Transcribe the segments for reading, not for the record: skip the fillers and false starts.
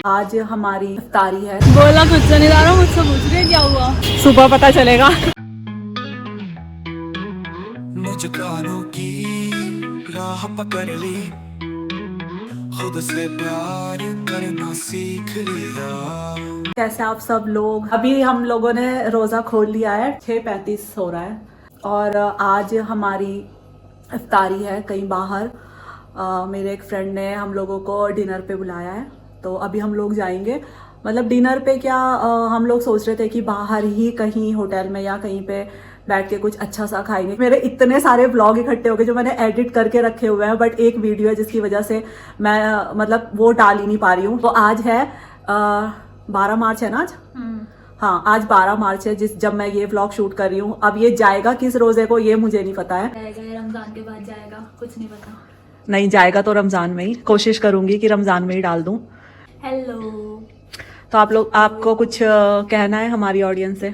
आज हमारी इफ्तारी है। बोला कुछ नहीं जा रहा, मुझसे पूछ रही है क्या हुआ। सुबह पता चलेगा। मुझे कानों की राह पकड़ ली, खुद से प्यार करना सीख लिया। कैसे आप सब लोग? अभी हम लोगों ने रोज़ा खोल लिया है, 6:35 हो रहा है और आज हमारी इफ्तारी है कहीं बाहर। मेरे एक फ्रेंड ने हम लोगों को डिनर पे बुलाया है, तो अभी हम लोग जाएंगे। मतलब डिनर पे क्या, हम लोग सोच रहे थे कि बाहर ही कहीं होटल में या कहीं पे बैठ के कुछ अच्छा सा खाएंगे। मेरे इतने सारे व्लॉग इकट्ठे हो गए जो मैंने एडिट करके रखे हुए हैं, बट एक वीडियो है जिसकी वजह से मैं मतलब वो डाल ही नहीं पा रही हूँ। तो आज है 12 मार्च है ना आज? हाँ, आज 12 मार्च है जब मैं ये व्लॉग शूट कर रही हूँ। अब ये जाएगा किस रोजे को ये मुझे नहीं पता है। जाएगा रमजान के बाद, जाएगा कुछ नहीं पता। नहीं जाएगा तो रमजान में ही, कोशिश करूंगी कि रमजान में ही डाल दूं। हेलो, तो आप लोग, आपको कुछ कहना है हमारी ऑडियंस से?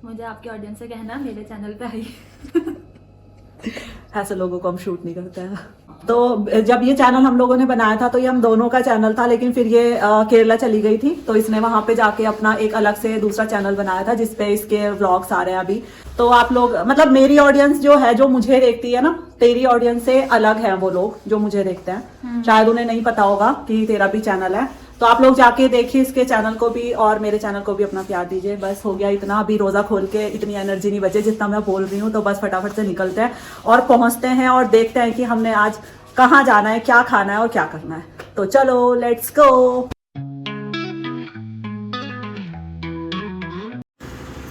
मुझे आपके ऑडियंस से कहना है मेरे चैनल पे आई। ऐसे लोगों को हम शूट नहीं करते हैं। तो जब ये चैनल हम लोगों ने बनाया था तो ये हम दोनों का चैनल था, लेकिन फिर ये केरला चली गई थी तो इसने वहां पे जाके अपना एक अलग से दूसरा चैनल बनाया था जिसपे इसके व्लॉग्स आ रहे हैं अभी। तो आप लोग, मतलब मेरी ऑडियंस जो है, जो मुझे देखती है ना, तेरी ऑडियंस से अलग है वो लोग जो मुझे देखते हैं। शायद उन्हें नहीं पता होगा कि तेरा भी चैनल है। तो आप लोग जाके देखिए इसके चैनल को भी और मेरे चैनल को भी अपना प्यार दीजिए। बस हो गया इतना। अभी रोजा खोल के इतनी एनर्जी नहीं बचे जितना मैं बोल रही हूँ, तो बस फटाफट से निकलते हैं और पहुंचते हैं और देखते हैं कि हमने आज कहाँ जाना है, क्या खाना है और क्या करना है। तो चलो लेट्स गो।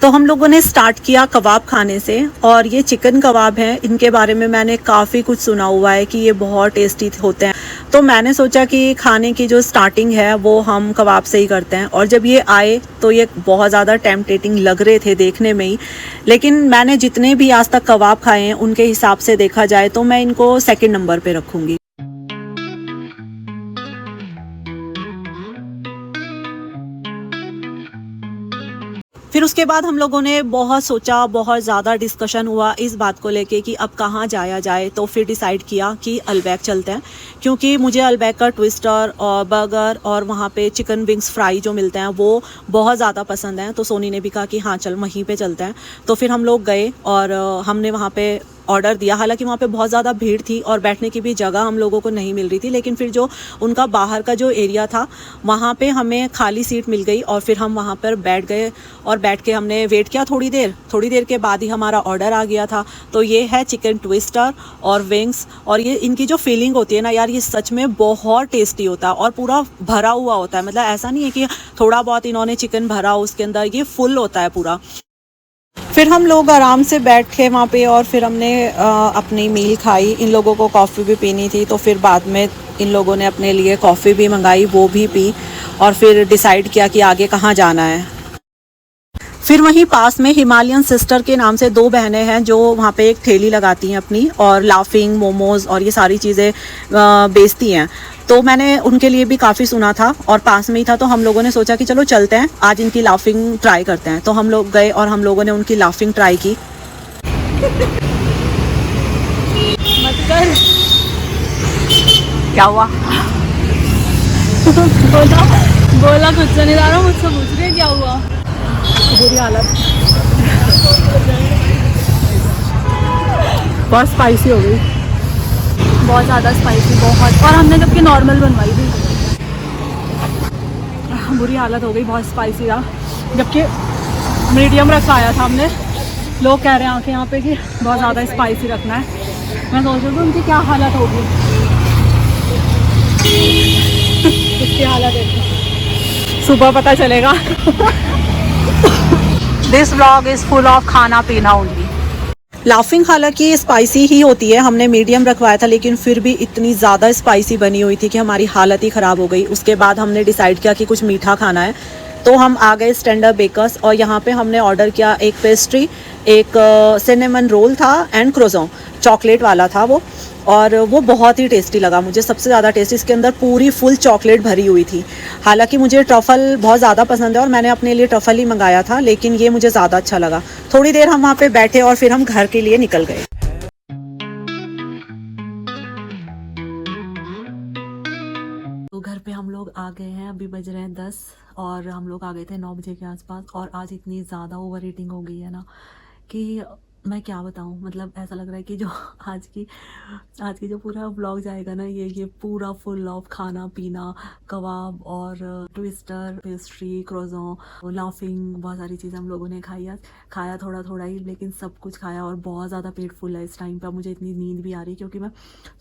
तो हम लोगों ने स्टार्ट किया कबाब खाने से, और ये चिकन कबाब हैं। इनके बारे में मैंने काफ़ी कुछ सुना हुआ है कि ये बहुत टेस्टी होते हैं। तो मैंने सोचा कि खाने की जो स्टार्टिंग है वो हम कबाब से ही करते हैं। और जब ये आए तो ये बहुत ज़्यादा टेम्पटेटिंग लग रहे थे देखने में ही, लेकिन मैंने जितने भी आज तक कबाब खाए हैं उनके हिसाब से देखा जाए तो मैं इनको सेकंड नंबर पे रखूँगी। फिर उसके बाद हम लोगों ने बहुत सोचा, बहुत ज़्यादा डिस्कशन हुआ इस बात को लेके कि अब कहाँ जाया जाए। तो फिर डिसाइड किया कि अल्बैक चलते हैं, क्योंकि मुझे अल्बैक का ट्विस्टर और बर्गर और वहाँ पे चिकन विंग्स फ्राई जो मिलते हैं वो बहुत ज़्यादा पसंद हैं। तो सोनी ने भी कहा कि हाँ चल वहीं पे चलते हैं। तो फिर हम लोग गए और हमने वहाँ पे ऑर्डर दिया। हालांकि वहाँ पे बहुत ज़्यादा भीड़ थी और बैठने की भी जगह हम लोगों को नहीं मिल रही थी, लेकिन फिर जो उनका बाहर का जो एरिया था वहाँ पे हमें खाली सीट मिल गई और फिर हम वहाँ पर बैठ गए और बैठ के हमने वेट किया थोड़ी देर के बाद ही हमारा ऑर्डर आ गया था। तो ये है चिकन ट्विस्टर और विंग्स, और ये इनकी जो फीलिंग होती है ना यार, ये सच में बहुत टेस्टी होता है और पूरा भरा हुआ होता है। मतलब ऐसा नहीं है कि थोड़ा बहुत इन्होंने चिकन भरा उसके अंदर, ये फुल होता है पूरा। फिर हम लोग आराम से बैठे वहाँ पे और फिर हमने अपनी मील खाई। इन लोगों को कॉफ़ी भी पीनी थी तो फिर बाद में इन लोगों ने अपने लिए कॉफ़ी भी मंगाई, वो भी पी और फिर डिसाइड किया कि आगे कहाँ जाना है। फिर वहीं पास में हिमालयन सिस्टर के नाम से 2 बहनें हैं जो वहाँ पे एक ठेली लगाती हैं अपनी, और लाफिंग मोमोज़ और ये सारी चीज़ें बेचती हैं। तो मैंने उनके लिए भी काफ़ी सुना था और पास में ही था, तो हम लोगों ने सोचा कि चलो चलते हैं, आज इनकी लाफिंग ट्राई करते हैं। तो हम लोग गए और हम लोगों ने उनकी लाफिंग ट्राई की। मत कर। क्या हुआ? बोला कुछ नहीं जा रहा, मुझसे पूछ रही है क्या हुआ। बुरी हालत, बहुत स्पाइसी हो गई, बहुत ज़्यादा स्पाइसी, बहुत। और हमने जबकि नॉर्मल बनवाई थी। बुरी हालत हो गई, बहुत स्पाइसी था। जबकि मीडियम रखा आया था हमने। लोग कह रहे हैं आके यहाँ पे कि बहुत ज़्यादा स्पाइसी रखना है। मैं सोच रही हूँ उनकी क्या हालत होगी। उसकी हालत है, सुबह पता चलेगा। This vlog is full of खाना पीना ओनली। लाफिंग हालांकि स्पाइसी ही होती है, हमने मीडियम रखवाया था लेकिन फिर भी इतनी ज़्यादा स्पाइसी बनी हुई थी कि हमारी हालत ही ख़राब हो गई। उसके बाद हमने डिसाइड किया कि कुछ मीठा खाना है, तो हम आ गए स्टैंडर्ड बेकर्स और यहाँ पे हमने ऑर्डर किया एक पेस्ट्री, एक सिनेमन रोल था एंड क्रोज़ों, चॉकलेट वाला था वो, और वो बहुत ही टेस्टी लगा मुझे, सबसे ज़्यादा टेस्टी। इसके अंदर पूरी फुल चॉकलेट भरी हुई थी। हालांकि मुझे ट्रफ़ल बहुत ज़्यादा पसंद है और मैंने अपने लिए ट्रफ़ल ही मंगाया था, लेकिन ये मुझे ज़्यादा अच्छा लगा। थोड़ी देर हम वहाँ पे बैठे और फिर हम घर के लिए निकल गए। घर पे हम लोग आ गए हैं, अभी बज रहे हैं 10 और हम लोग आ गए थे 9 बजे के आसपास। और आज इतनी ज़्यादा ओवर ईटिंग हो गई है ना कि मैं क्या बताऊँ, मतलब ऐसा लग रहा है कि जो आज की जो पूरा व्लॉग जाएगा ना, ये पूरा फुल ऑफ खाना पीना, कबाब और ट्विस्टर, पेस्ट्री, क्रोज़ों, लाफिंग, बहुत सारी चीज़ें हम लोगों ने खाई। आज खाया थोड़ा थोड़ा ही, लेकिन सब कुछ खाया और बहुत ज़्यादा पेट फुल है इस टाइम पे। मुझे इतनी नींद भी आ रही है क्योंकि मैं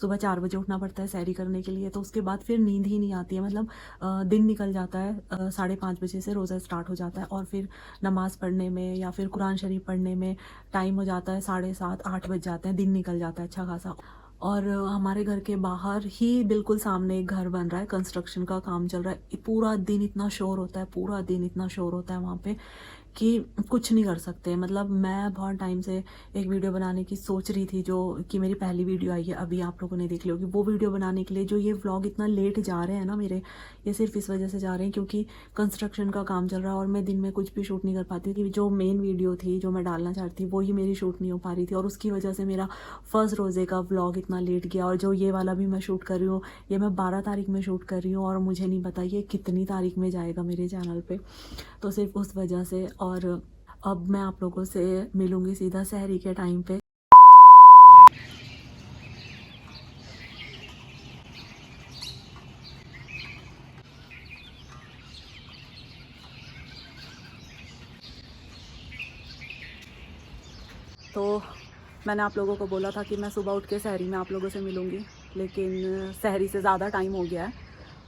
सुबह 4 बजे उठना पड़ता है सैरी करने के लिए, तो उसके बाद फिर नींद ही नहीं आती है। मतलब दिन निकल जाता है, 5:30 बजे से रोज़ा स्टार्ट हो जाता है और फिर नमाज़ पढ़ने में या फिर कुरान शरीफ पढ़ने में टाइम हो जाता है 7:30 8 बज जाते हैं, दिन निकल जाता है अच्छा खासा। और हमारे घर के बाहर ही बिल्कुल सामने एक घर बन रहा है, कंस्ट्रक्शन का काम चल रहा है। पूरा दिन इतना शोर होता है, पूरा दिन इतना शोर होता है वहाँ पे कि कुछ नहीं कर सकते। मतलब मैं बहुत टाइम से एक वीडियो बनाने की सोच रही थी, जो कि मेरी पहली वीडियो आई है, अभी आप लोगों ने देख ली होगी। वो वीडियो बनाने के लिए जो ये व्लॉग इतना लेट जा रहे हैं ना मेरे, ये सिर्फ इस वजह से जा रहे हैं क्योंकि कंस्ट्रक्शन का काम चल रहा है और मैं दिन में कुछ भी शूट नहीं कर पाती कि जो मेन वीडियो थी जो मैं डालना चाहती थी वो ही मेरी शूट नहीं हो पा रही थी, और उसकी वजह से मेरा फर्स्ट रोज़े का व्लॉग इतना लेट गया। और जो ये वाला भी मैं शूट कर रही हूँ, ये मैं 12 तारीख में शूट कर रही हूँ और मुझे नहीं पता ये कितनी तारीख में जाएगा मेरे चैनल पे, तो सिर्फ उस वजह से। और अब मैं आप लोगों से मिलूँगी सीधा सहरी के टाइम पे। तो मैंने आप लोगों को बोला था कि मैं सुबह उठ के सहरी में आप लोगों से मिलूँगी, लेकिन सहरी से ज़्यादा टाइम हो गया है।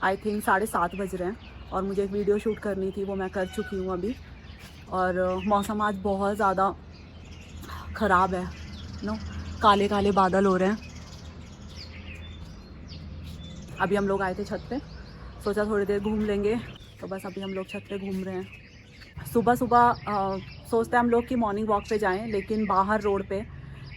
आई थिंक 7:30 बज रहे हैं और मुझे एक वीडियो शूट करनी थी, वो मैं कर चुकी हूँ अभी। और मौसम आज बहुत ज़्यादा ख़राब है, नो काले काले बादल हो रहे हैं। अभी हम लोग आए थे छत पे, सोचा थोड़ी देर घूम लेंगे, तो बस अभी हम लोग छत पे घूम रहे हैं। सुबह सुबह सोचते हैं हम लोग कि मॉर्निंग वॉक पे जाएं, लेकिन बाहर रोड पे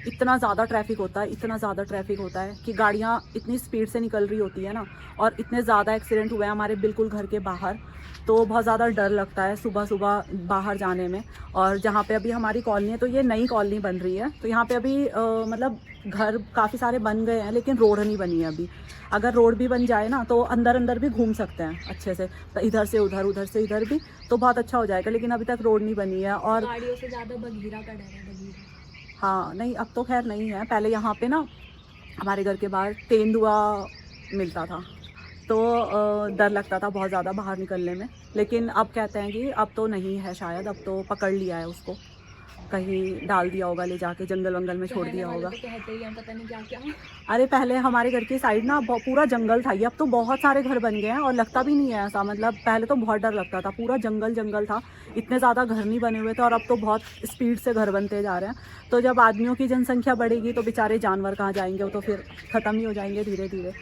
इतना ज़्यादा ट्रैफिक होता है, इतना ज़्यादा ट्रैफिक होता है कि गाड़ियाँ इतनी स्पीड से निकल रही होती है ना, और इतने ज़्यादा एक्सीडेंट हुए हैं हमारे बिल्कुल घर के बाहर, तो बहुत ज़्यादा डर लगता है सुबह सुबह बाहर जाने में। और जहाँ पे अभी हमारी कॉलोनी है, तो ये नई कॉलोनी बन रही है, तो यहाँ पे अभी मतलब घर काफ़ी सारे बन गए हैं, लेकिन रोड नहीं बनी है अभी। अगर रोड भी बन जाए ना तो अंदर अंदर भी घूम सकते हैं अच्छे से, तो इधर से उधर, उधर से इधर भी, तो बहुत अच्छा हो जाएगा। लेकिन अभी तक रोड नहीं बनी है और गाड़ियों से ज़्यादा बगीरा का डर है, बगीरा। हाँ नहीं, अब तो खैर नहीं है। पहले यहाँ पे ना हमारे घर के बाहर तेंदुआ मिलता था, तो डर लगता था बहुत ज़्यादा बाहर निकलने में। लेकिन अब कहते हैं कि अब तो नहीं है शायद, अब तो पकड़ लिया है उसको, कहीं डाल दिया होगा, ले जाके जंगल वंगल में छोड़ दिया होगा। तो कहते ही हैं पता नहीं क्या क्या। अरे पहले हमारे घर की साइड ना पूरा जंगल था, ये अब तो बहुत सारे घर बन गए हैं और लगता भी नहीं है ऐसा। मतलब पहले तो बहुत डर लगता था, पूरा जंगल जंगल था, इतने ज़्यादा घर नहीं बने हुए थे, और अब तो बहुत स्पीड से घर बनते जा रहे हैं। तो जब आदमियों की जनसंख्या बढ़ेगी तो बेचारे जानवर कहाँ जाएंगे, वो तो फिर ख़त्म ही हो जाएंगे धीरे धीरे।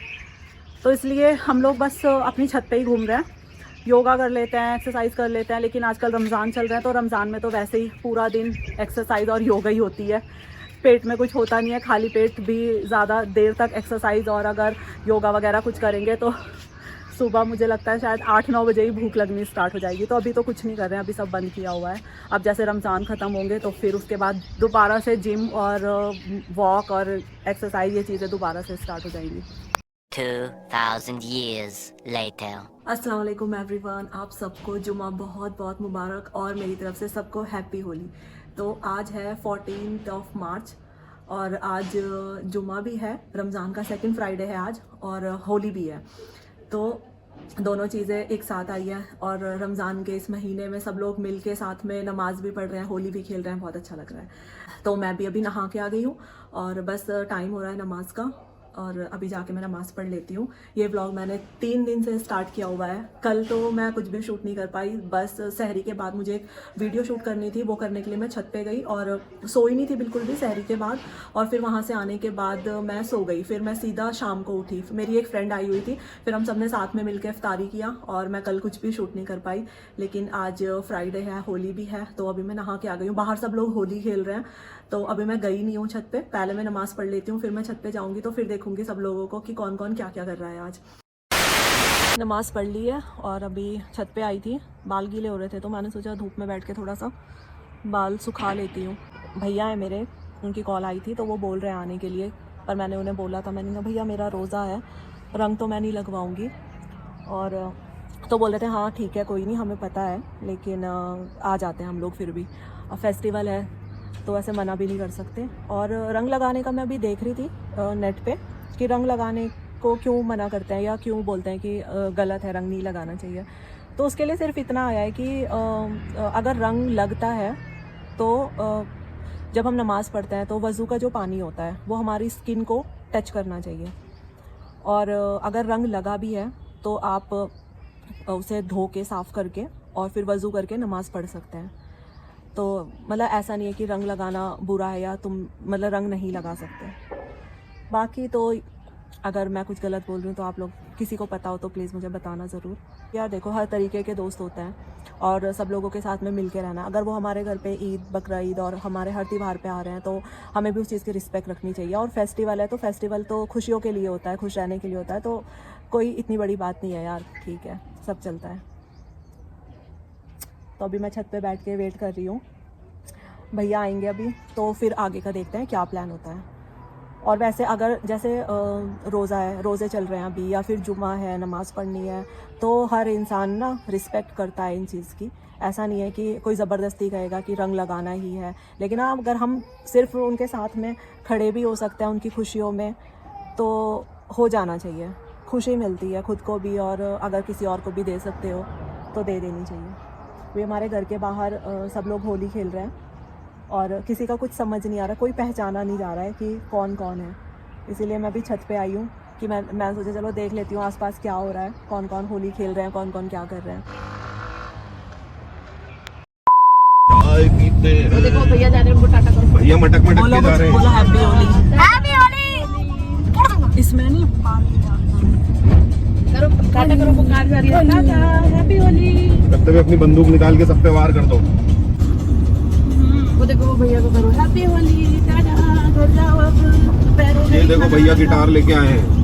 तो इसलिए हम लोग बस अपनी छत पे ही घूम रहे हैं, योगा कर लेते हैं, एक्सरसाइज कर लेते हैं। लेकिन आजकल रमज़ान चल रहा है, तो रमज़ान में तो वैसे ही पूरा दिन एक्सरसाइज और योगा ही होती है, पेट में कुछ होता नहीं है। खाली पेट भी ज़्यादा देर तक एक्सरसाइज और अगर योगा वगैरह कुछ करेंगे तो सुबह मुझे लगता है शायद 8-9 बजे ही भूख लगनी स्टार्ट हो जाएगी। तो अभी तो कुछ नहीं कर रहे हैं, अभी सब बंद किया हुआ है। अब जैसे रमज़ान ख़त्म होंगे तो फिर उसके बाद दोबारा से जिम और वॉक और एक्सरसाइज, ये चीज़ें दोबारा से स्टार्ट हो जाएंगी। 2000 years later. अस्सलाम वालेकुम एवरीवन, आप सबको जुमा बहुत बहुत मुबारक और मेरी तरफ से सबको हैप्पी होली। तो आज है 14 मार्च और आज जुमा भी है, रमज़ान का सेकंड फ्राइडे है आज, और होली भी है। तो दोनों चीज़ें एक साथ आई हैं और रमज़ान के इस महीने में सब लोग मिल के साथ में नमाज़ भी पढ़ रहे हैं, होली भी खेल रहे हैं, बहुत अच्छा लग रहा है। तो मैं भी अभी नहा के आ गई हूँ और बस टाइम हो रहा है नमाज का, और अभी जाके मैं नमाज़ पढ़ लेती हूँ। ये व्लॉग मैंने 3 दिन से स्टार्ट किया हुआ है। कल तो मैं कुछ भी शूट नहीं कर पाई, बस सहरी के बाद मुझे एक वीडियो शूट करनी थी, वो करने के लिए मैं छत पे गई और सोई नहीं थी बिल्कुल भी सहरी के बाद। और फिर वहाँ से आने के बाद मैं सो गई, फिर मैं सीधा शाम को उठी। मेरी एक फ्रेंड आई हुई थी, फिर हम सब ने साथ में मिलकर इफ्तारी किया और मैं कल कुछ भी शूट नहीं कर पाई। लेकिन आज फ्राइडे है, होली भी है, तो अभी मैं नहा के आ गई हूँ। बाहर सब लोग होली खेल रहे हैं, तो अभी मैं गई नहीं हूँ छत पे। पहले मैं नमाज़ पढ़ लेती हूँ, फिर मैं छत पे जाऊँगी, तो फिर देखूँगी सब लोगों को कि कौन कौन क्या क्या कर रहा है आज। नमाज़ पढ़ ली है और अभी छत पे आई थी, बाल गीले हो रहे थे तो मैंने सोचा धूप में बैठ के थोड़ा सा बाल सुखा लेती हूँ। भैया है मेरे, उनकी कॉल आई थी तो वो बोल रहे हैं आने के लिए, पर मैंने उन्हें बोला था, मैंने कहा भैया मेरा रोज़ा है, रंग तो मैं नहीं लगवाऊँगी, और तो बोल रहे थे हाँ ठीक है कोई नहीं, हमें पता है, लेकिन आ जाते हैं हम लोग फिर भी। अब फेस्टिवल है तो ऐसे मना भी नहीं कर सकते। और रंग लगाने का मैं अभी देख रही थी नेट पे कि रंग लगाने को क्यों मना करते हैं या क्यों बोलते हैं कि गलत है, रंग नहीं लगाना चाहिए। तो उसके लिए सिर्फ इतना आया है कि अगर रंग लगता है तो जब हम नमाज़ पढ़ते हैं तो वज़ू का जो पानी होता है वो हमारी स्किन को टच करना चाहिए। और अगर रंग लगा भी है तो आप उसे धो के साफ़ करके और फिर वज़ू करके नमाज़ पढ़ सकते हैं। तो मतलब ऐसा नहीं है कि रंग लगाना बुरा है या तुम मतलब रंग नहीं लगा सकते। बाकी तो अगर मैं कुछ गलत बोल रही हूँ तो आप लोग किसी को पता हो तो प्लीज़ मुझे बताना ज़रूर। यार देखो, हर तरीके के दोस्त होते हैं और सब लोगों के साथ में मिल के रहना। अगर वो हमारे घर पे ईद, बकरा ईद और हमारे हर त्यौहार पे आ रहे हैं तो हमें भी उस चीज़ की रिस्पेक्ट रखनी चाहिए। और फेस्टिवल है तो फेस्टिवल तो खुशियों के लिए होता है, खुश रहने के लिए होता है, तो कोई इतनी बड़ी बात नहीं है यार, ठीक है, सब चलता है। तो अभी मैं छत पे बैठ के वेट कर रही हूँ, भैया आएंगे अभी तो फिर आगे का देखते हैं क्या प्लान होता है। और वैसे अगर जैसे रोज़ा है, रोज़े चल रहे हैं अभी, या फिर जुमा है, नमाज़ पढ़नी है, तो हर इंसान ना रिस्पेक्ट करता है इन चीज़ की। ऐसा नहीं है कि कोई ज़बरदस्ती कहेगा कि रंग लगाना ही है। लेकिन हाँ, अगर हम सिर्फ उनके साथ में खड़े भी हो सकते हैं उनकी खुशियों में तो हो जाना चाहिए। खुशी मिलती है खुद को भी, और अगर किसी और को भी दे सकते हो तो दे देनी चाहिए। वे हमारे घर के बाहर सब लोग होली खेल रहे हैं और किसी का कुछ समझ नहीं आ रहा, कोई पहचाना नहीं जा रहा है कि कौन कौन है। इसीलिए मैं भी छत पे आई हूँ कि मैं सोचा चलो देख लेती हूँ आसपास क्या हो रहा है, कौन कौन होली खेल रहे हैं, कौन कौन क्या कर रहे हैं। चाय पीते हैं। तो देखो भैया जा रहे हैं, उनको टाटा करो। भैया मटक के जा रहे हैं। बोलो हैप्पी होली। हैप्पी होली। इसमें नहीं करो टाटा करो, पुकार जा रही है, टाटा हैप्पी होली। करते हुए अपनी बंदूक निकाल के सब पे वार कर दो। वो देखो भैया को करो हैप्पी होली, टाटा, घर जाओ अब, पैरों ये देखो भैया गिटार लेके आए हैं।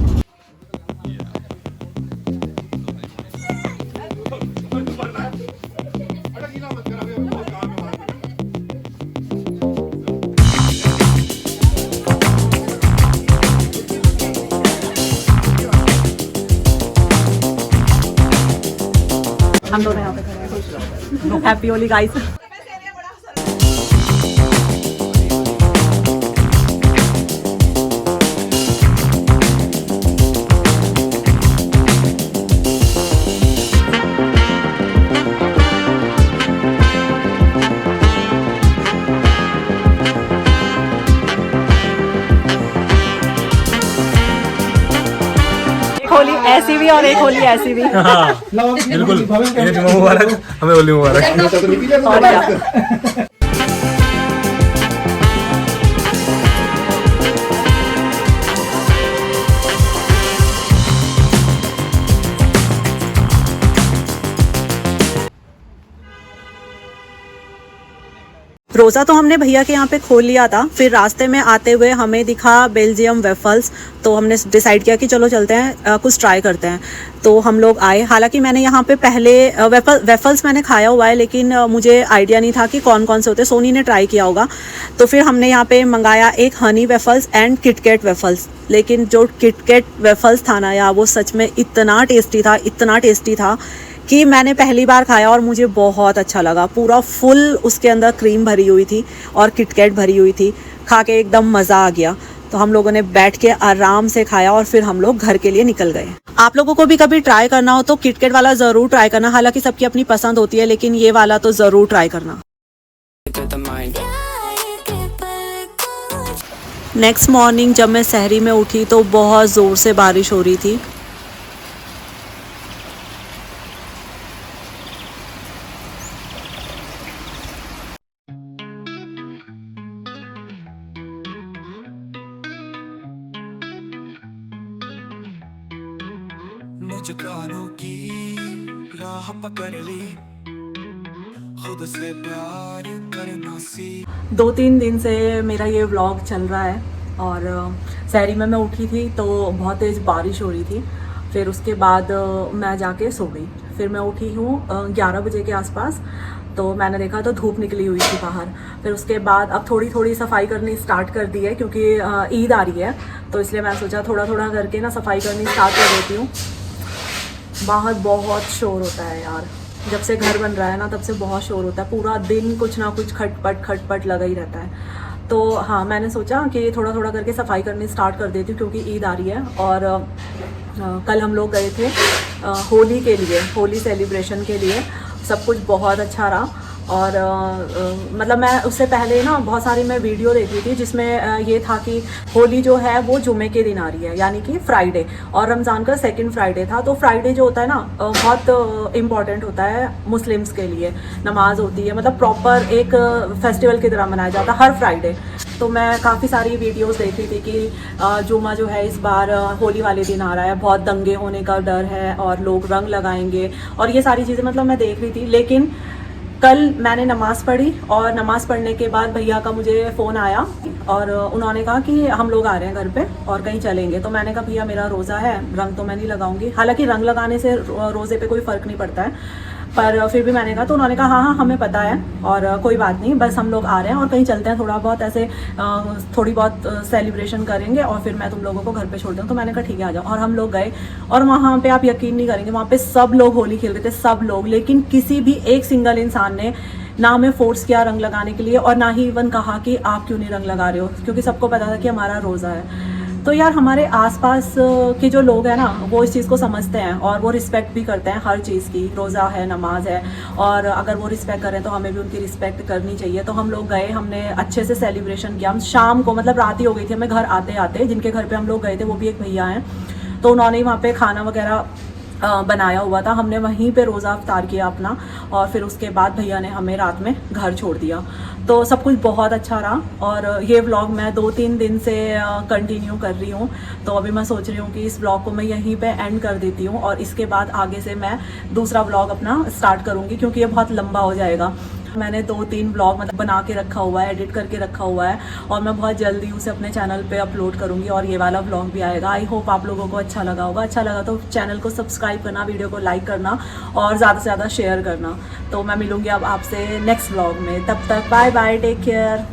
हम दोनों यहाँ पे खड़े हैं। Happy Holi guys. होली ऐसी भी और एक होली ऐसी भी। हाँ बिल्कुल, इन्हें जुम्मा मुबारक, हमें होली मुबारक। और क्या। रोज़ा तो हमने भैया के यहाँ पे खोल लिया था, फिर रास्ते में आते हुए हमें दिखा बेल्जियम वेफल्स, तो हमने डिसाइड किया कि चलो चलते हैं कुछ ट्राई करते हैं। तो हम लोग आए। हालांकि मैंने यहाँ पे पहले वेफल्स मैंने खाया हुआ है, लेकिन मुझे आइडिया नहीं था कि कौन कौन से होते। सोनी ने ट्राई किया होगा, तो फिर हमने यहाँ पे मंगाया एक Honey waffles and KitKat waffles. लेकिन जो किटकैट वेफल्स था ना यार, वो सच में इतना टेस्टी था कि मैंने पहली बार खाया और मुझे बहुत अच्छा लगा। पूरा फुल उसके अंदर क्रीम भरी हुई थी और किटकैट भरी हुई थी। खा के एकदम मज़ा आ गया। तो हम लोगों ने बैठ के आराम से खाया और फिर हम लोग घर के लिए निकल गए। आप लोगों को भी कभी ट्राई करना हो तो किटकैट वाला ज़रूर ट्राई करना। हालांकि सबकी अपनी पसंद होती है, लेकिन ये वाला तो ज़रूर ट्राई करना। नेक्स्ट मॉर्निंग जब मैं सहरी में उठी तो बहुत ज़ोर से बारिश हो रही थी। नौजवानों की राह पकड़ ली, खुद से प्यार करना सीख। 2-3 दिन से मेरा ये व्लॉग चल रहा है और सहरी में मैं उठी थी तो बहुत तेज़ बारिश हो रही थी। फिर उसके बाद मैं जाके सो गई। फिर मैं उठी हूँ 11 बजे के आसपास, तो मैंने देखा तो धूप निकली हुई थी बाहर। फिर उसके बाद अब थोड़ी थोड़ी सफाई करनी स्टार्ट कर दी है, क्योंकि ईद आ रही है, तो इसलिए मैं सोचा थोड़ा थोड़ा करके ना सफाई करनी स्टार्ट कर देती हूँ। बाहर बहुत शोर होता है यार, जब से घर बन रहा है ना तब से बहुत शोर होता है, पूरा दिन कुछ ना कुछ खटपट लगा ही रहता है। तो हाँ, मैंने सोचा कि थोड़ा थोड़ा करके सफाई करनी स्टार्ट कर देती हूँ क्योंकि ईद आ रही है। और कल हम लोग गए थे होली के लिए, होली सेलिब्रेशन के लिए। सब कुछ बहुत अच्छा रहा। और मतलब मैं उससे पहले ना बहुत सारी मैं वीडियो देख रही थी जिसमें ये था कि होली जो है वो जुमे के दिन आ रही है, यानी कि फ्राइडे, और रमज़ान का सेकंड फ्राइडे था। तो फ्राइडे जो होता है ना बहुत इम्पॉर्टेंट होता है मुस्लिम्स के लिए, नमाज होती है, मतलब प्रॉपर एक फेस्टिवल की तरह मनाया जाता है हर फ्राइडे। तो मैं काफ़ी सारी वीडियोस देख रही थी कि जुमा जो है इस बार होली वाले दिन आ रहा है, बहुत दंगे होने का डर है और लोग रंग लगाएंगे और ये सारी चीज़ें मतलब मैं देख रही थी। लेकिन कल मैंने नमाज़ पढ़ी और नमाज़ पढ़ने के बाद भैया का मुझे फ़ोन आया और उन्होंने कहा कि हम लोग आ रहे हैं घर पे और कहीं चलेंगे। तो मैंने कहा भैया मेरा रोज़ा है, रंग तो मैं नहीं लगाऊंगी। हालांकि रंग लगाने से रोज़े पे कोई फ़र्क नहीं पड़ता है, पर फिर भी मैंने कहा। तो उन्होंने कहा हाँ हमें पता है और कोई बात नहीं, बस हम लोग आ रहे हैं और कहीं चलते हैं, थोड़ा बहुत ऐसे थोड़ी बहुत सेलिब्रेशन करेंगे और फिर मैं तुम लोगों को घर पे छोड़ दूँ। तो मैंने कहा ठीक है आ जाओ। और हम लोग गए और वहाँ पे आप यकीन नहीं करेंगे, वहाँ पे सब लोग होली खेल रहे थे, सब लोग। लेकिन किसी भी एक सिंगल इंसान ने ना हमें फोर्स किया रंग लगाने के लिए और ना ही इवन कहा कि आप क्यों नहीं रंग लगा रहे हो, क्योंकि सबको पता था कि हमारा रोज़ा है। तो यार हमारे आसपास के जो लोग हैं ना वो इस चीज़ को समझते हैं और वो रिस्पेक्ट भी करते हैं हर चीज़ की। रोज़ा है, नमाज है, और अगर वो रिस्पेक्ट करें तो हमें भी उनकी रिस्पेक्ट करनी चाहिए। तो हम लोग गए, हमने अच्छे से सेलिब्रेशन किया। हम शाम को, मतलब रात ही हो गई थी हमें घर आते आते। जिनके घर पे हम लोग गए थे वो भी एक भैया हैं, तो उन्होंने ही वहाँ पे खाना वगैरह बनाया हुआ था। हमने वहीं पे रोज़ा अफ्तार किया अपना और फिर उसके बाद भैया ने हमें रात में घर छोड़ दिया। तो सब कुछ बहुत अच्छा रहा और ये व्लॉग मैं 2-3 दिन से कंटिन्यू कर रही हूँ। तो अभी मैं सोच रही हूँ कि इस व्लॉग को मैं यहीं पे एंड कर देती हूँ और इसके बाद आगे से मैं दूसरा व्लॉग अपना स्टार्ट करूँगी क्योंकि ये बहुत लंबा हो जाएगा। मैंने 2-3 व्लॉग मतलब बना के रखा हुआ है, एडिट करके रखा हुआ है और मैं बहुत जल्दी उसे अपने चैनल पे अपलोड करूँगी और ये वाला व्लॉग भी आएगा। आई होप आप लोगों को अच्छा लगा होगा। अच्छा लगा तो चैनल को सब्सक्राइब करना, वीडियो को लाइक करना और ज़्यादा से ज़्यादा शेयर करना। तो मैं मिलूँगी अब आपसे नेक्स्ट व्लॉग में, तब तक बाय बाय, टेक केयर।